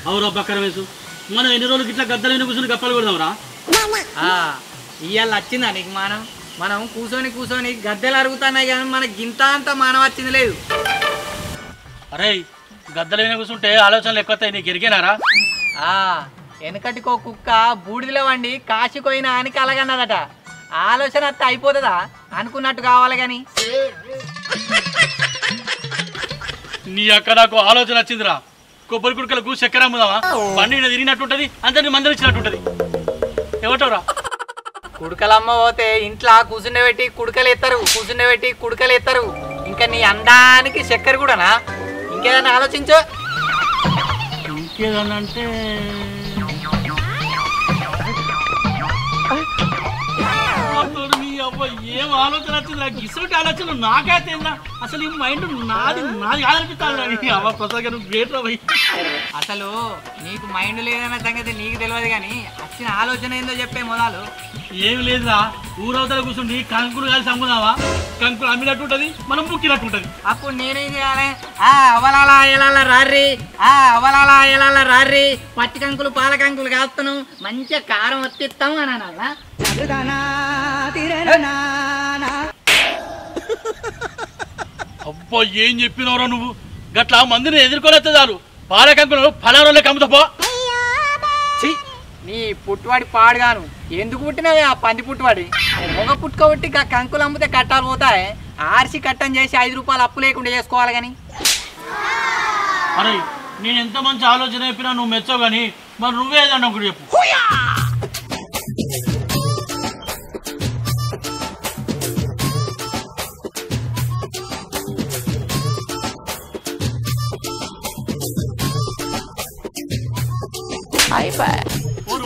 అవురా పక్కన వేసు మనం ఎన్ని రోజులకి ఇట్లా గద్దల మీద కూర్చొని గప్పలు కొడదాంరా. ఇవాళ వచ్చిందా నీకు మనం కూర్చొని గద్దెలు అరుగుతున్నాయి కానీ మనకి గింత అంత మానవ వచ్చింది లేదు. అరే గద్దల మీద కూర్చుంటే ఆలోచనలు ఎక్కువతాయి, నీకు ఎరిగేనారా? వెనకటికో కుక్క బూడిదలో వండి కాశీపోయిన అని కలగన్నదట. ఆలోచన అత్త అయిపోతుందా అనుకున్నట్టు కావాలి గాని. నీ అక్క నాకు ఆలోచన వచ్చిందిరా. కొబ్బరి కుడుకలకు చక్కెర అమ్ముదామా? బండి తిరిగినట్టుంటది, అందరినీ మందలిచ్చినట్టుంటది. ఏమంటావురా? కుడుకలమ్మ పోతే ఇంట్లో కూర్చుండబెట్టి కుడుకలు ఎత్తారు. ఇంకా నీ అందానికి చక్కెర కూడానా? ఇంకేదన్నా ఆలోచించు. ఇంకేదన్నా అంటే ఏం ఆలోచన వచ్చింది నాకు? ఇసుటి ఆలోచన నాకైతే అసలు ఈ మైండ్ నాది కాదనిపిస్తాను. అవ్వ ప్రసాద్ గారు గ్రేట్ రా భయ్. అసలు నీకు మైండ్ లేదన్న సంగతి నీకు తెలియదు కానీ వచ్చిన ఆలోచన ఏందో చెప్పే మొదలు. ఏమి లేదురా, ఊరవతల కూర్చుండి కంకులు కలిసి అమ్ముదావా? కంకులు అమ్మినట్టు ఉంటది, మనం ముక్కినట్టు ఉంటది. అప్పుడు నేనేం చేయాలి? అవలాలా ఎలాల రారి పచ్చి కంకులు పాల కంకులు కాస్తాను, మంచిగా కారం వత్తిస్తాం అని అనాలా? అబ్బా ఏం చెప్పినవరా నువ్వు? గట్లా మందిని ఎదుర్కొనేస్తే చాలు, పాల కంకులు ఫలారోళ్ళకి అమ్ముతాపో. నీ పుట్టువాడి పాడుగాను ఎందుకు పుట్టినవే ఆ పంది పుట్టువాడి? ఒక పుట్టుకోబట్టి కంకులు అమ్మితే కట్టాలు పోతాయి. ఆర్సి కట్టం చేసి 5 రూపాయలు అప్పు లేకుండా చేసుకోవాలి కానీ. అరే నేను ఎంత మంచి ఆలోచన చెప్పినా నువ్వు మెచ్చావు కానీ మరి నువ్వేదన్నా ఒకటి చెప్పు.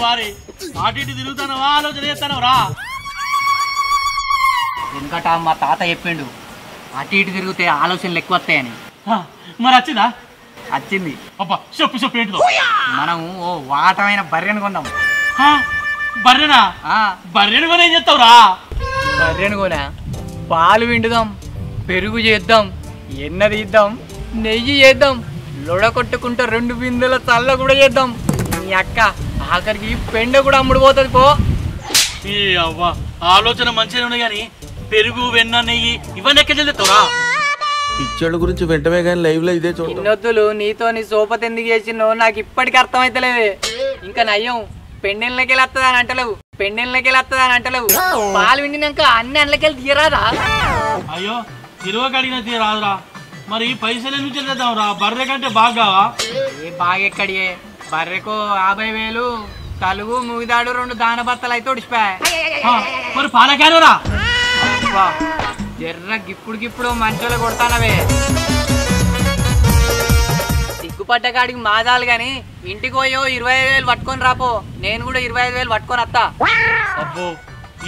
వారి అటు ఇటు తిరుగుతానవా, ఆలోచన చేస్తానవరా? ఎందుకట మా తాత చెప్పిండు అటు ఇటు తిరిగితే ఆలోచనలు ఎక్కువ వస్తాయని. మరి వచ్చిందా? వచ్చింది. అబ్బా చెప్పు ఏంటిదో? మనం ఓ వాటమైన బర్రెను కొందాం. బర్రెనా? బర్రెను కొని ఏం చేస్తావురా? బర్రెను కొనా పాలు విండుదాం, పెరుగు చేద్దాం, ఎన్న తీద్దాం, నెయ్యి చేద్దాం, లొడ కొట్టుకుంటూ 2 బిందెల చల్ల కూడా చేద్దాం. నీ అక్క ఆఖరికి పెండ కూడా అమ్ముడు పోతుంది పో. అవ్వా ఆలోచన మంచిగా ఉన్నాయి కానీ పెరుగు వెన్న నెయ్యి ఇవన్నీ ఎక్కడ చెల్లుతావురా? పిచ్చోళ్ళ గురించి వెంటనే కానీ లైవ్ లో ఇదే చూడొద్దులు. నీతో నీ సోపతి ఎందుకు చేసినో నాకు ఇప్పటికీ అర్థమైతలేవే. ఇంకా నయ్యం పెండెళ్ళకెళ్ళి వస్తుందా అని అంటలేవు. పాలు విండినాక అన్ని అండ్లకెళ్ళి తీయరాదా? అయ్యో తిరువ కడిగిన తీయరాదురా. మరి పైసలు ఎందుకు చెల్లిద్దాంరా? బర్రె కంటే బాగా బాగా ఎక్కడియే? బర్రెకు 50,000, తలుగు ముగిదాడు 2 దాన బత్తలు అయితే ఒడిచిపోయాయి. మరి పాలకారురా జర్ర గిప్పుడు మంచోళ్ళు కొడతానవే. సిగ్గుపడ్డ కాడికి మాదాలు గాని ఇంటికి పోయో 25,000 పట్టుకొని రాపో. నేను కూడా 25,000 పట్టుకొని వస్తా. అబ్బో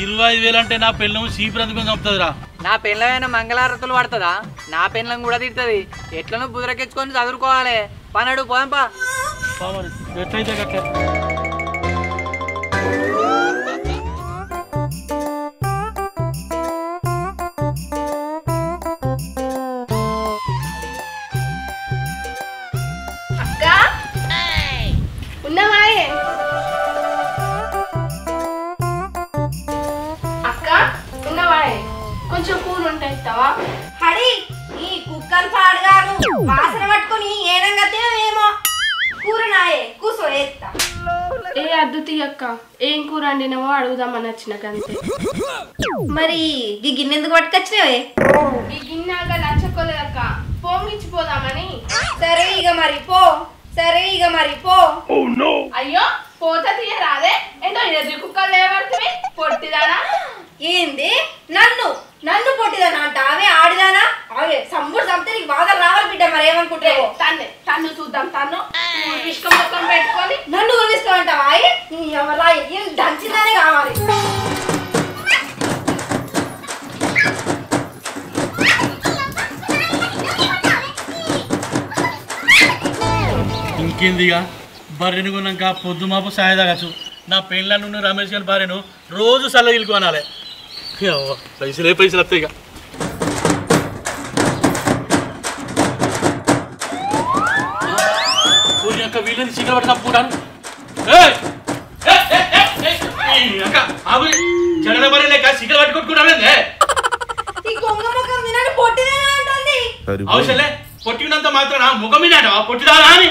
25,000 అంటే నా పెళ్ళం సీపురందుకొని చంపుతుందిరా. నా పెళ్ళమైనా మంగళారతులు పడుతుందా? నా పెళ్ళం కూడా తిడుతుంది. ఎట్లనో బుదరకెచ్చుకొని చదువుకోవాలి. పనడు పోదంపా. ఎట్లయితే కట్టే కొంచెం కూర ఉంటాయిస్తావా? హరి ఈ కుక్కలు పాడుగారు వాసన పట్టుకుని ఏనంగా తినవేమో. కూర నాయే కూసో ఎత్తా. ఏ అద్దుతి అక్క ఏం కూర వండినావో అడుగుదామని వచ్చిన కంతే. మరి ఈ గిన్నె ఎందుకు పట్టుకొచ్చినావే? ఈ గిన్నెగా నచ్చకోలేదక్క, పోమిచ్చిపోదామని. సరే ఇక మరి పో. అయ్యో పోత తీయరాదే? ఏంటో ఎదురు కుక్కలు లేవడుతుంది పొట్టిదానా? ఏంది నన్ను పొట్టిదానా అంట? అవే ఆడిదానా? అవే సంబుడు చంపితే నీకు బాధలు రావాలి బిడ్డ. మరి ఏమనుకుంటావు? తన్ను చూద్దాం. తన్ను విష్కం మొత్తం పెట్టుకొని నన్ను ఊరిస్తామంటావా? ఎవరా దంచిందానే కావాలి. ఇంకేందిగా బర్రెను కొన్నాక పొద్దు మాపు సాయదాగచ్చు. నా పెళ్ళ నుండి రమేష్ గారి భార్యను రోజు సల్లగిలుకు అనాలి. పైసలే పైసలు వస్తాయి ఇక. అక్క వీళ్ళని చీకలు పట్టి తప్పుకుంటాను. జగడబరే లేక చీకలు పట్టి కొట్టుకుంటానే. అవసరలే పొట్టినంత మాత్రం ముఖం మీద పొట్టిదారా అని.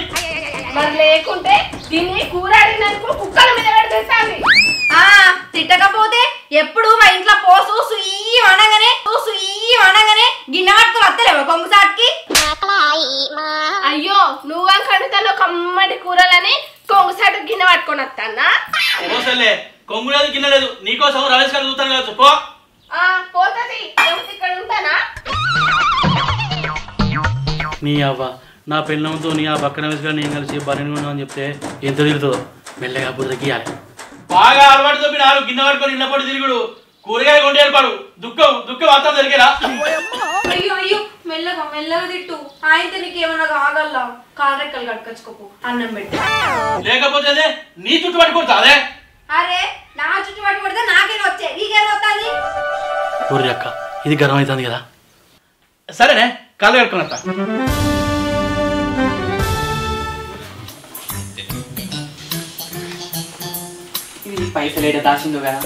మరి లేకుంటే దీన్ని కూర అడిగినందుకు కుక్కల మీద పెడుతుంది. తిట్టకపోతే ఎప్పుడు మా ఇంట్లో పోసు సుయ్యి అనగానే గిన్నె పట్టుకుని వస్తలేవు కొంగు సాటికి. అయ్యో నువ్వు కడుతాను కమ్మటి కూరలని కొంగు సాటు గిన్నె పట్టుకొని వస్తానా? అవసరలే కొంగు లేదు గిన్నె లేదు, నీకోసం రమేష్ గారు చూస్తాను కదా. పో పోతుంది ఇక్కడ ఉంటానా? నీ అవ్వ నా పిల్లలతో నీ ఆ పక్కన వేసుగా నేను కలిసి బరిని అని చెప్తే ఎంత తిరుగుతుందో. మెల్లగా బుర్ర గీయాలి. బాగా అలవాటుతో మీరు గిన్నె పట్టుకొని ఇళ్ళ పడి తిరుగుడు, కూరగాయ కొండి ఏర్పాడు. దుఃఖం అర్థం జరిగేలా. అయ్యో మెల్లగా తిట్టు. ఆయనతో నీకేమన్నా కాగల్లా కాలరెక్కలు కట్టుకొచ్చుకోపు అన్నం పెట్టి. లేకపోతే నీ చుట్టూ పట్టుకుంటా. అదే అరే నా చుట్టూ పట్టుకుంటే నాకేం వచ్చే నీకేం వస్తుంది? ఊరి అక్క ఇది గర్వం అవుతుంది కదా. సరేనే కాళ్ళు కట్టుకున్నా. ఇది పైసలు ఏడ దాచిందో కదా.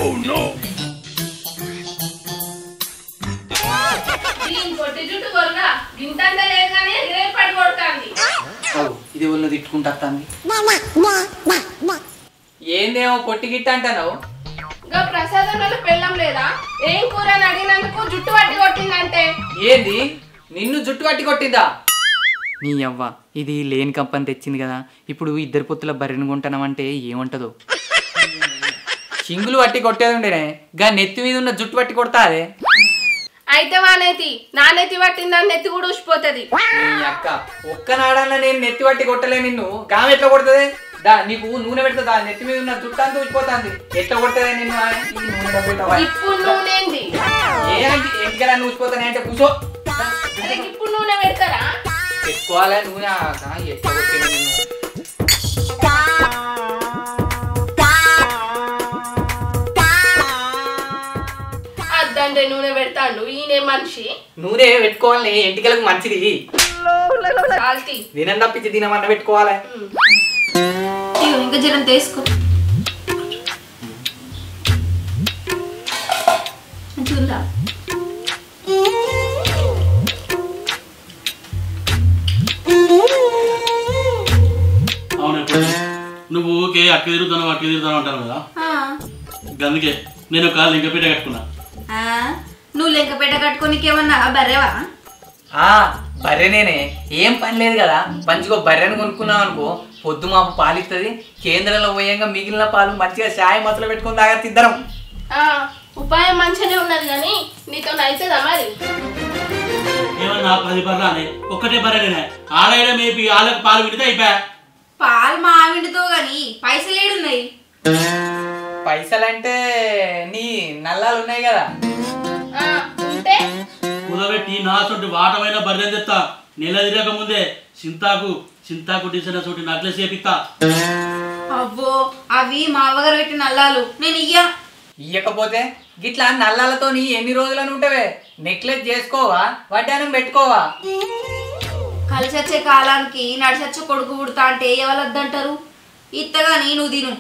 ఇది ఒళ్ళు తిట్టుకుంటా. ఏందేమో పొట్టి గిట్ట అంటావు? ప్రసాదం పెళ్ళం లేదా? ఏం కూర అని అడిగినందుకు జుట్టు పట్టి కొట్టిందంటే ఏంది నిన్ను జుట్టు పట్టి కొట్టిందా? నీ అవ్వ ఇది లేని కంపని తెచ్చింది కదా. ఇప్పుడు ఇద్దరు పొత్తుల బర్రెను కొంటానంటే ఏముంటదో. చింగులు పట్టి కొట్టేది ఉండేనే గా నెత్తి మీద ఉన్న జుట్టు పట్టి కొడతా. అదే అయితే వానేతి నా నెత్తి పట్టిందని నెత్తి కూడా ఊసిపోతుంది. అక్క ఒక్క నాడన్నా నేను నెత్తి పట్టి కొట్టలే నిన్ను. గామె ఎట్లా కొడుతుంది? దా నీకు నూనె పెడుతుందా? నెత్తి మీద ఉన్న జుట్టు అంతా ఊసిపోతుంది. ఎట్లా కొడుతుంది నిన్ను? ఇప్పుడు నూనె ఏంటికలా ఊసిపోతానే అంటే కూర్చో. ఇప్పుడు నూనె పెడతారా? పెట్టుకోవాలా నూనె? ఎట్లా కొట్టింది నిన్ను? అద్దంటే నూనె పెడతాడు ఈయనే మనిషి. నూనె పెట్టుకోవాలి, ఎంటికలకు మంచిది. దినం తప్పించి దినమన్న పెట్టుకోవాలి. ఇంకా జనం తీసుకో. అవును నువ్వు ఊకే అక్క తిరుగుతాను అంటాను కదా. అందుకే నేను ఒక లింగపేట కట్టుకున్నా. నువ్వు లింగపేట కట్టుకోనికేమన్నా బర్రెవా? బర్రెనేనే, ఏం పని లేదు కదా. మంచిగా బర్రెను కొనుక్కున్నావు అనుకో, పొద్దు మాపు పాలిస్తుంది. కేంద్రంలో పోయంగా మిగిలిన పాలు మంచిగా చాయ్ మసలు పెట్టుకుని తాగచ్చు ఇద్దరం. ఉపాయం మంచిగానే ఉన్నది కానీ నీతో అవుతుందా మరి? ఏమన్నా 10 బర్రానే ఒక్కటే బర్రెనే ఆలయడ మేపి ఆలకు పాలు విడితే అయిపోయా. పాలు మా ఆవిడతో గాని పైసలు ఏడున్నాయి? పైసలంటే నీ నల్లాలు ఉన్నాయి కదా. కుదబెట్టి నా చోటి వాటమైన బర్రెని తెస్తా. నెల తిరగక ముందే చింతాకు టీసన చోటి నక్లెస్ చేపిస్తా. అవ్వో అవి మా అవ్వగారు పెట్టి నల్లాలు నేను ఇయ్యకపోతే గిట్లా నల్లాలతో నీ ఎన్ని రోజులను ఉంటవే? నెక్లెస్ చేసుకోవా, వడ్డానం పెట్టుకోవా? కలిసి వచ్చే కాలానికి నడిచొచ్చే కొడుకు పుడతా అంటే ఎవరొద్దంటారు? ఇత్తగాని నువ్వు తిను.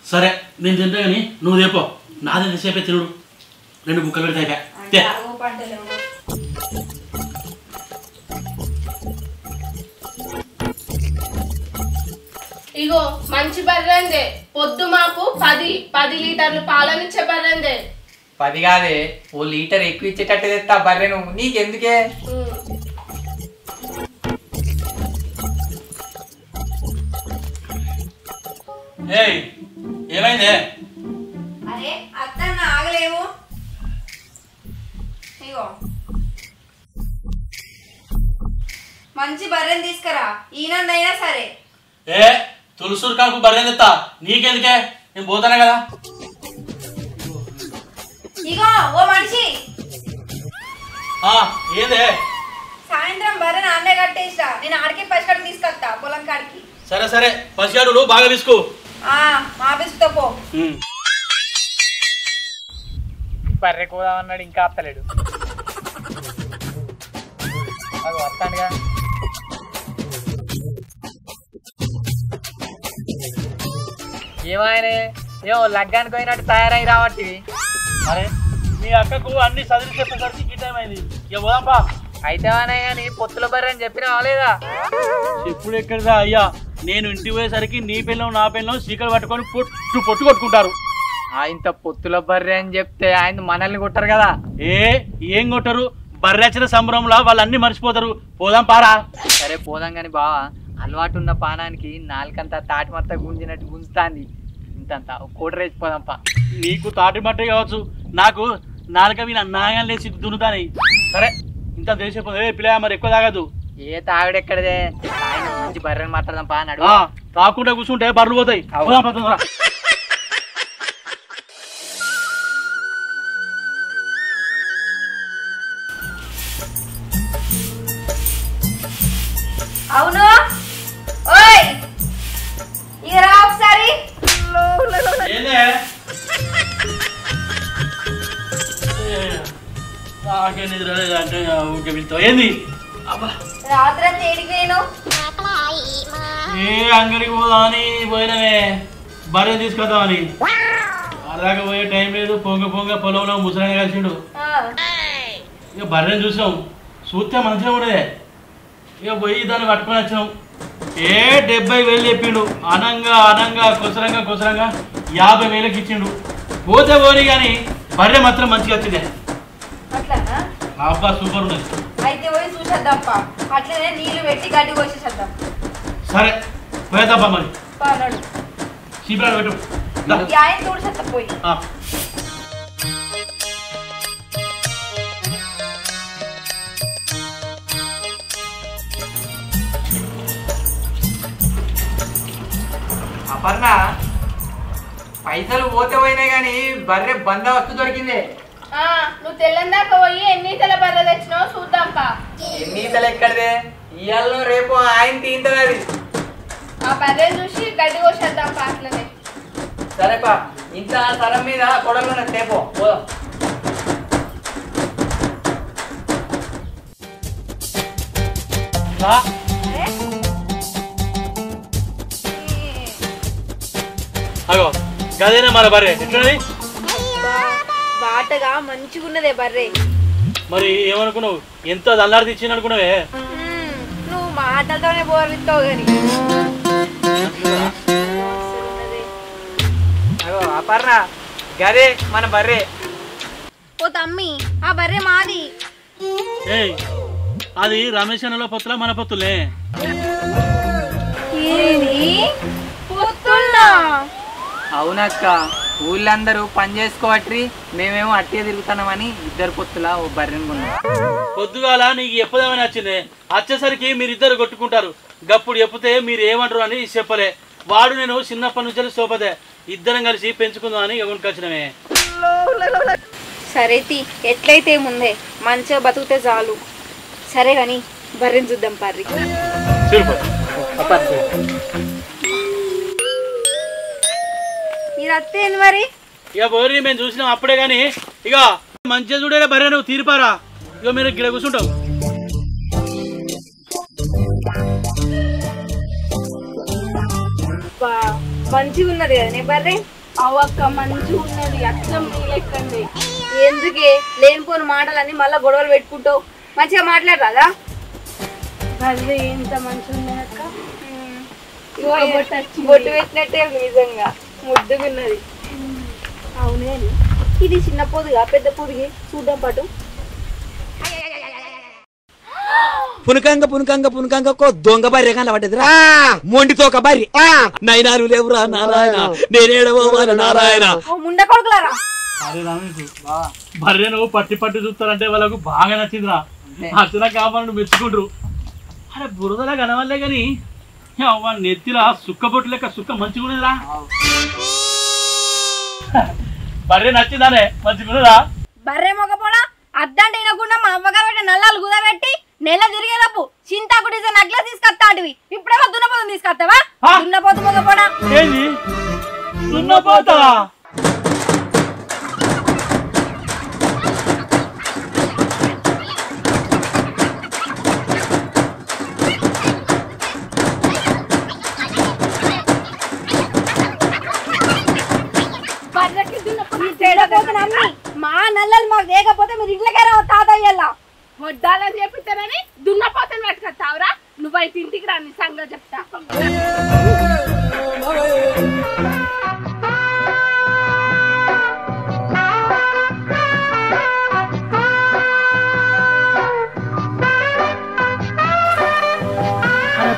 సరే నేను తింటా గానీ నువ్వు దేపో. నాదే సేపే తిరుడు. 2 ముక్కలు పెడతాయి. ఇగో మంచి బర్రెందే. పొద్దు మాకు 10 లీటర్లు పాలనిచ్చే బర్రెందే. 10 కాదే, ఓ లీటర్ ఎక్కువ ఇచ్చేటట్టు తెస్తా బర్రెను. నీకెందుకే? ఏమైందే? అరే అత్తన్న ఆగలేవు. ఇగో మంచి బర్రెని తీసుకురా, ఈయనైనా సరే. తులసూరు కాకు బర్రెని తెస్తా. నీకెందుకే? నేను పోతానే కదా. ఇగో ఓ మనిషి, ఏందే? సాయంత్రం బర్రెని అన్నే కట్టేసా. నేను ఆడికి పసిగడు తీసుకొస్తా పొలం కాడికి. సరే పసిగాడులు బాగా తీసుకో. మా బిస్తో పో. బర్రె కోదామన్నాడు ఇంకా అత్తలేడు. అది వస్తాడుగా. ఏమాయనే ఏమో లగ్గానికి పోయినట్టు తయారై రావట్టి. అరే మీ అక్కకు అన్ని చదివి చెప్పేసరికి ఈ టైం అయింది. ఇక పోదాంపా. అయితే అనే కానీ పొత్తుల బర్రె అని చెప్పినావా లేదా? ఎప్పుడు ఎక్కడదా అయ్యా, నేను ఇంటికి పోయేసరికి నీ పిల్లం నా పిల్లం సీకలు పట్టుకొని పొట్టు కొట్టుకుంటారు. ఇంత పొత్తుల బర్రె అని చెప్తే ఆయన మనల్ని కొట్టారు కదా. ఏం కొట్టరు, బర్రెచ్చిన సంబరంలో వాళ్ళన్నీ మర్చిపోతారు. పోదాం పారా. సరే పోదాం కానీ బావా, అలవాటు ఉన్న పానానికి నాలుకంతా తాటి మత్త గుంజినట్టు గుంజుతాంది. ఇంతంత కోటి రేసిపోదాంపా. నీకు తాటి మట్టే కావచ్చు, నాకు నాలుక మీద నాగం లేచి దున్నుతాని. సరే ఇంత దేశపోదు. పిల్ల మరి ఎక్కువ తాగదు. ఏ తాగుడెక్కడదే, ఆయన మంచి బర్రెని మాట్లాడదాంపా అన్నాడు. తాకుండా కూర్చుంటే బర్రెలు పోతాయి. అవును ఓయ్ ఇక రా ఒకసారి. నాకే నిద్ర లేదంటే ఊరికే పిలుతావు ఏంది? రాత్రి ఏడికి నేను ఏ అంగడికి పోదామని పోయినవే, బర్రె తీసుకొద్దామని. అలాగే పోయే టైం లేదు. పొంగ పొలంలో ముసలాయన కలిసిండు. ఇక బర్రెని చూసినాం, చూస్తే మంచిగా ఉండదే. ఇక పోయి దాన్ని పట్టుకొని వచ్చినాం. 70,000 చెప్పిండు. అనంగా కొసరంగా 50,000కి ఇచ్చిండు. పోతే పోని కానీ బర్రె మాత్రం మంచిగా వచ్చిందే. అట్లనా? అబ్బా సూపర్ ఉన్నది. అయితే పోయి చూసేద్దాంపా. అట్లనే నీళ్లు పెట్టి గడ్డి కోసేసేద్దాం. సరే పోయేద్దాంపా మరి. అన్నాడు చీపురాలు పెట్టు. ఆయన చూసేస్తా పోయి. అపర్ణ, పైసలు పోతే పోయినాయి కానీ బర్రె బందోబస్తు దొరికిందే. నువ్వు తెల్లందాకా పోయి ఎన్ని తల బర్రె తెచ్చినావు చూద్దాంపా. ఎన్ని తల ఎక్కడదే, ఇవాళ రేపు ఆయన తీంటది అది. ఆ బర్రె చూసి గడ్డి కోసేద్దాంపా అట్లనే. సరేపా, ఇంత సరం మీద కొడలు తేపో పోదాం. అగో గదేనా మన బర్రె ఎట్లున్నది? బాటగా మంచిగున్నదే బర్రె. మరి ఏమనుకున్నావు? ఎంతో దల్లారి తెచ్చింది అనుకున్నావే. నువ్వు మాటలతోనే బోర్లిస్తావు గాని. అగో అపర్ణ, గదే మన బర్రె. ఓ తమ్మి, ఆ బర్రె మాది. ఏయ్ అది రమేష్ అన్నలో పొత్తులా మన పొత్తులే. అవునక్క, ఊళ్ళందరూ పని చేసుకోవట్రి, మేమేమో అట్టే తిరుగుతున్నామని ఇద్దరు పొత్తులా ఓ బర్రెని కొన్నాం. పొద్దుగాల నీకు ఎప్పుదేమని వచ్చింది, వచ్చేసరికి మీరిద్దరు కొట్టుకుంటారు. గప్పుడు చెప్తే మీరు ఏమంటారు అని చెప్పలే. వాడు నేను చిన్నప్పటి నుంచి సోపదే, ఇద్దరం కలిసి పెంచుకుందాం అని కొనుకొచ్చినమే. సరే తీ, ఎట్లయితే ముందే మంచిగా బతుకుతే చాలు. సరే గాని బర్రెని చూద్దాం పర్రి. మీరు అత్తేంది మరి? ఇక బోర్ని మేము చూసినాం అప్పుడే గాని. ఇక మంచిగా చూడే బర్రె, నువ్వు తీరిపారా. ఇక మీరు గిడ కూర్చుంటావు. మంచిగా ఉన్నది కదా నీ బర్రె. అవక్క మంచిగా ఉన్నది, అచ్చం నీలెక్కండి. ఎందుకే లేనిపోని మాటలని మళ్ళా గొడవలు పెట్టుకుంటావు? మంచిగా మాట్లాడరాదా? బర్రె ఎంత మంచిగా ఉన్నది అక్క. బొట్టు పెట్టినట్టే నిజంగా ముద్దుగున్నది. అవునే, ఇది చిన్న పొదుగా పెద్ద పొదిగి చూద్దాం పాటు. పునకంగ దొంగ బర్రె కనబడ్డదిరా. మొండితో ఒక బర్రె. నైనాలు లేవురా నారాయణ, నేనేడవోవాల నారాయణ. ముండ కొడుకులారా. అరే రమేష్, బర్రె నువ్వు పట్టి చూస్తారంటే వాళ్ళకు బాగా నచ్చిందిరా. నచ్చిన కావాలని మెచ్చుకుంటారు. అరే బురదలా కనవల్లే గాని నెత్తిలా సుక్క బొట్టు లెక్క సుక్క మంచిగా ఉన్నదిరా. బర్రె నచ్చిందానే మంచిగా. బర్రె మొగపోడా అద్దంటే వినకుండా మా అమ్మగారు పెట్టిన నల్లాలు కుదబెట్టి నెల తిరిగేలోపు చింతాకు డిజైన్ నగ్లా తీసుకొస్తా అంటివి. ఇప్పుడేమో దున్నపోతు తీసుకొస్తావా? దున్నపోతు మొగపోడా. ఏంది దున్నపోతా? లేకపోతే నమ్మి మా నల్లలు మాకు లేకపోతే మీరు ఇంట్లోకే రావు తాతయ్యల్లా వడ్డాలని చెప్పిస్తానని దున్నపోతని పట్టుకొస్తావురా నువ్వైతే ఇంటికి రా నీ సంగతి చెప్తా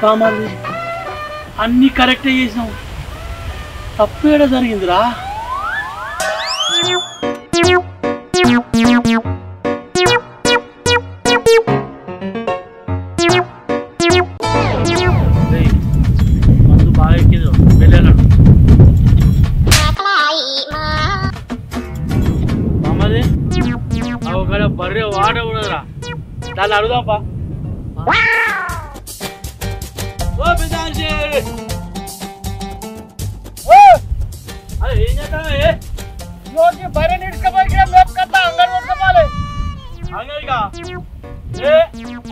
బామాలి అన్ని కరెక్టే చేసినావు తప్పేడ జరిగిందిరా మందు బాగా ఎక్కింది వెళ్ళాడు బామ్మది ఒక బర్రె వాడ కూడదురా దాన్ని అడుగుదాంపా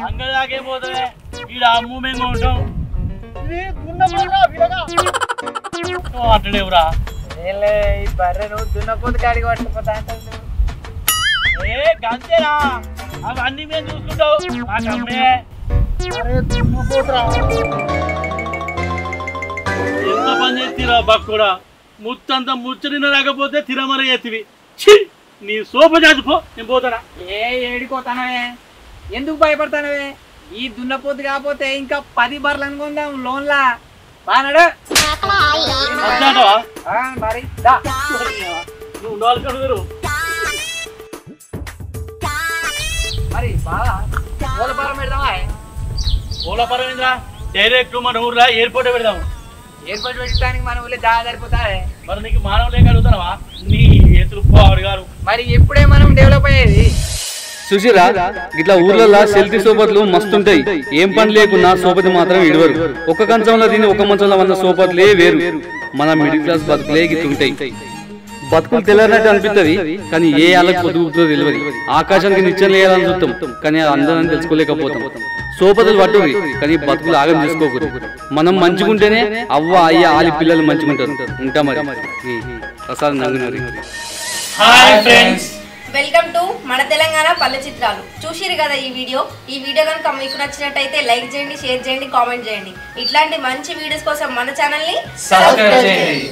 అంగడి దాకే పోతానే ఈడ అమ్ము మేము ఉంటాం అంటలేవురా ఈ బర్రెను దున్నపోతు కాడికి పట్టుకుపోతా అంతేనా అవన్నీ మేము చూసుకుంటావు నాకు అమ్మే ఎంత పని చేతిరా బక్కుడా ముత్తంతా ముచ్చడిన రాకపోతే తిరమర ఎత్తివి నీ సోప చాచిపో నేను పోతానా ఏడిపోతానవే ఎందుకు భయపడతానవే ఈ దున్నపోతు కాకపోతే ఇంకా 10 బర్రెలు అనుకుందాం లోన్లా బానాడు మరి నువ్వు ఉండాలి కడుగురు మరి బాగా పూలపారం పెడదామా పూలపారం ఏంద్రా డైరెక్ట్ మన ఊర్లో ఎయిర్పోర్ట్ పెడదాము ఎయిర్పోర్ట్ పెట్టడానికి మన ఊళ్ళో దాగా సరిపోతాయి మరి నీకు మానవ లేక అడుగుతావా నీ ఎత్తులు పోవాడు గారు మరి ఎప్పుడే మనం డెవలప్ అయ్యేది సుశీరా ఇట్లా ఊర్లలో సెల్ఫీ సోపతులు మస్తుంటాయి ఏం పని లేకున్నా సోపతి మాత్రం ఇడవరు ఒక కంచంలో తిని ఒక మంచంలో ఉన్న సోపతులే వేరు మన మిడిల్ క్లాస్ బతుకులే గిట్టుంటాయి బతుకులు తెలియనట్టు అనిపిస్తుంది కానీ ఏ ఆళ్ళకి పొదుగుతుందో తెలియదు ఆకాశానికి నిత్యం లేయాలని చూస్తాం కానీ అందరం తెలుసుకోలేకపోతాం సోపతులు పట్టుకుని కానీ బతుకులు ఆగం చేసుకోకూడదు మనం మంచిగుంటేనే అవ్వ అయ్య ఆలి పిల్లలు మంచిగుంటారు ఉంటా మరి ప్రసాద్ నంగునూరి వెల్కమ్ టు మన తెలంగాణ పల్లె చిత్రాలు. చూసిరు కదా ఈ వీడియో కనుక మీకు నచ్చినట్టయితే లైక్ చేయండి, షేర్ చేయండి, కామెంట్ చేయండి. ఇట్లాంటి మంచి వీడియోస్ కోసం మన ఛానల్ ని సబ్స్క్రైబ్ చేయండి.